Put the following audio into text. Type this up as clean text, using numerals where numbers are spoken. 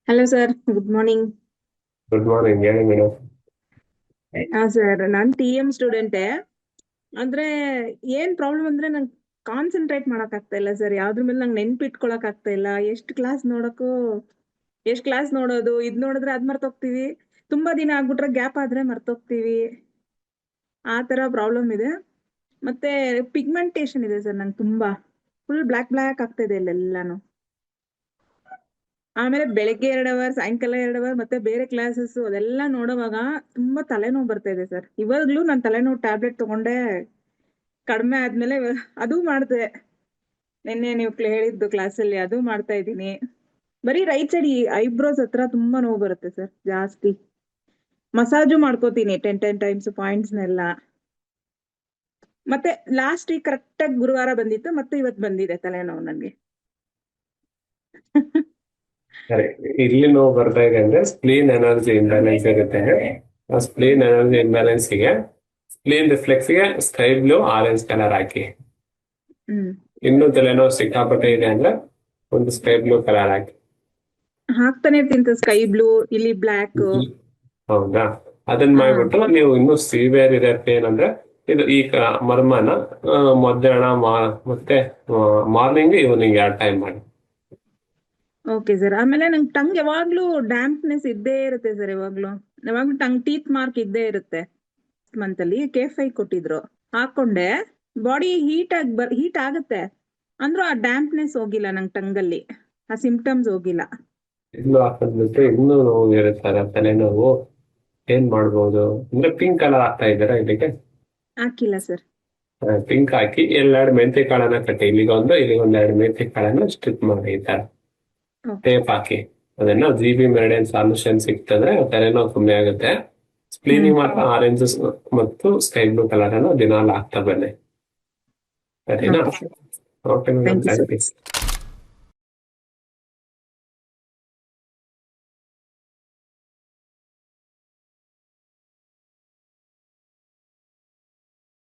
Hello sir, good morning. Good morning, ಹೇಳಿ madam. ಹಾ sir, ನಾನು TM ಸ್ಟೂಡೆಂಟೇ. ಅಂದ್ರೆ ಏನ್ ಪ್ರಾಬ್ಲಮ್ ಅಂದ್ರೆ ನಂಗೆ ಕಾನ್ಸಂಟ್ರೇಟ್ ಮಾಡಕ್ ಆಗ್ತಾ ಇಲ್ಲ ಸರ್. ಯಾವ್ದ್ರ ಮೇಲೆ ನಂಗೆ ನೆನ್ಪಿಟ್ಕೊಳಕ್ ಆಗ್ತಾ ಇಲ್ಲ. ಎಷ್ಟ್ ಕ್ಲಾಸ್ ನೋಡೋದು, ಇದ್ ನೋಡಿದ್ರೆ ಅದ್ ಮರ್ತೋಗ್ತೀವಿ. ತುಂಬಾ ದಿನ ಆಗ್ಬಿಟ್ರೆ ಗ್ಯಾಪ್ ಆದ್ರೆ ಮರ್ತೋಗ್ತೀವಿ. ಆ ತರ ಪ್ರಾಬ್ಲಮ್ ಇದೆ. ಮತ್ತೆ ಪಿಗ್ಮೆಂಟೇಶನ್ ಇದೆ ಸರ್, ನಂಗೆ ತುಂಬಾ ಫುಲ್ ಬ್ಲಾಕ್ ಬ್ಲಾಕ್ ಆಗ್ತಾ ಇದೆ ಇಲ್ಲೆಲ್ಲಾನು. ಆಮೇಲೆ ಬೆಳಗ್ಗೆ 2 ಅವರ್, ಸಾಯಂಕಾಲ 2 ಅವರ್, ಮತ್ತೆ ಬೇರೆ ಕ್ಲಾಸಸ್ ಅದೆಲ್ಲ ನೋಡುವಾಗ ತುಂಬಾ ತಲೆನೋವು ಬರ್ತಾ ಇದೆ ಸರ್. ಇವಾಗ್ಲೂ ನಾನು ತಲೆನೋವು ಟ್ಯಾಬ್ಲೆಟ್ ತಗೊಂಡೆ, ಕಡಿಮೆ ಆದ್ಮೇಲೆ ಅದು ಮಾಡ್ದೆ. ನಿನ್ನೆ ನೀವು ಹೇಳಿದ್ದು ಕ್ಲಾಸಲ್ಲಿ ಅದು ಮಾಡ್ತಾ ಇದ್ದೀನಿ. ಬರೀ ರೈಟ್ ಸೈಡ್ ಐಬ್ರೋಸ್ ಹತ್ರ ತುಂಬಾ ನೋವು ಬರುತ್ತೆ ಸರ್, ಜಾಸ್ತಿ. ಮಸಾಜು ಮಾಡ್ಕೋತೀನಿ 10 ಟೈಮ್ಸ್ ಪಾಯಿಂಟ್ಸ್ನೆಲ್ಲ. ಮತ್ತೆ ಲಾಸ್ಟ್ ವೀಕ್ ಕರೆಕ್ಟ್ ಆಗಿ ಗುರುವಾರ ಬಂದಿತ್ತು, ಮತ್ತೆ ಇವತ್ತು ಬಂದಿದೆ ತಲೆನೋವು ನನಗೆ. ಸರಿ, ಇಲ್ಲಿ ನೋವು ಬರ್ತಾ ಇದೆ ಅಂದ್ರೆ ಸ್ಪ್ಲೀನ್ ಎನರ್ಜಿ ಇಂಬ್ಯಾಲೆನ್ಸ್ ಇರುತ್ತೆ. ಆ ಸ್ಪ್ಲೀನ್ ಎನರ್ಜಿ ಇಂಬ್ಯಾಲೆನ್ಸ್ ಗೆ ಸ್ಪ್ಲೀನ್ ರಿಫ್ಲೆಕ್ಸ್ ಗೆ ಸ್ಕೈ ಬ್ಲೂ ಆರೆಂಜ್ ಕಲರ್ ಹಾಕಿ. ಹ್ಮ್, ಇನ್ನು ತಲೆನೋವು ಸಿಕ್ಕಾಪಟ್ಟೆ ಇದೆ ಅಂದ್ರೆ ಒಂದು ಸ್ಕೈ ಬ್ಲೂ ಕಲರ್ ಹಾಕಿ. ಹಾಕ್ತಾನೆ ಇರ್ತೀನಿ ಸ್ಕೈ ಬ್ಲೂ, ಇಲ್ಲಿ ಬ್ಲ್ಯಾಕ್. ಹೌದಾ? ಅದನ್ನ ಮಾಡ್ಬಿಟ್ಟು ನೀವು ಇನ್ನೂ ಸಿವಿಯರ್ ಇದೆ ಏನಂದ್ರೆ ಇದು ಈ ಮರ್ಮನ ಮಧ್ಯಾಹ್ನ ಮತ್ತೆ ಮಾರ್ನಿಂಗ್ ಈವ್ನಿಂಗ್ 2 ಟೈಮ್ ಮಾಡಿ. Okay sir. ಆಮೇಲೆ ನಂಗೆ ಟಂಗ್ ಯಾವಾಗ್ಲೂ ಡ್ಯಾಂಪ್ನೆಸ್ ಇದ್ದೇ ಇರುತ್ತೆ ಸರ್. ಯಾವಾಗ್ಲೂ ಟಂಗ್ ಟೀತ್ ಮಾರ್ಕ್ ಇದ್ದೇ ಇರುತ್ತೆ. ಮಂತ್ ಅಲ್ಲಿ K5 ಕೊಟ್ಟಿದ್ರು, ಹಾಕೊಂಡೆ. ಬಾಡಿ ಹೀಟ್ ಆಗುತ್ತೆ ಅಂದ್ರೂ ಆ ಡ್ಯಾಂಪ್ನೆಸ್ ಹೋಗಿಲ್ಲ ನಂಗೆ ಟಂಗಲ್ಲಿ. ಆ ಸಿಂಪ್ಟಮ್ಸ್ ಹೋಗಿಲ್ಲ. ಇನ್ನು ಹಾಕಿದ್ಬಿಟ್ಟು ಇನ್ನೂ ನೋವು ಇರುತ್ತಾರೆ ತಲೆನೋವು. ಏನ್ ಮಾಡ್ಬೋದು ಅಂದ್ರೆ ಪಿಂಕ್ ಕಲರ್ ಹಾಕ್ತಾ ಇದ್ದೀರಾ ಇದಕ್ಕೆ? ಹಾಕಿಲ್ಲ ಸರ್. ಪಿಂಕ್ ಹಾಕಿ 2 ಮೆಂತೆ ಕಾಳನ್ನ ಕಟ್ಟಿ, ಇಲ್ಲಿಗೊಂದು ಇಲ್ಲಿಗೊಂದು 2 ಮೆಂತೆ ಕಾಳನ್ನ ಸ್ಟ್ರಿಪ್ ಮಾಡಿ ಈ ತರ ಓಕೆ. ಟೇಪ್ ಹಾಕಿ. ಅದನ್ನ GB ಮೆರಿಡಿಯನ್ ಸಾಲ್ಯೂಷನ್ ಸಿಗ್ತದೆ, ತಲೆನೋವು ಕಮ್ಮಿ ಆಗುತ್ತೆ. ಸ್ಪ್ಲೀನಿಂಗ್ ಮಾತ್ರ ಆರೆಂಜಸ್ ಮತ್ತು ಸ್ಕೈ ಬ್ಲೂ ಕಲರ್ ಅನ್ನು ದಿನಾಲು ಹಾಕ್ತಾ ಬನ್ನಿ. ಸರಿನಾ? Okay sir. Okay madam, thank you thank sir. You.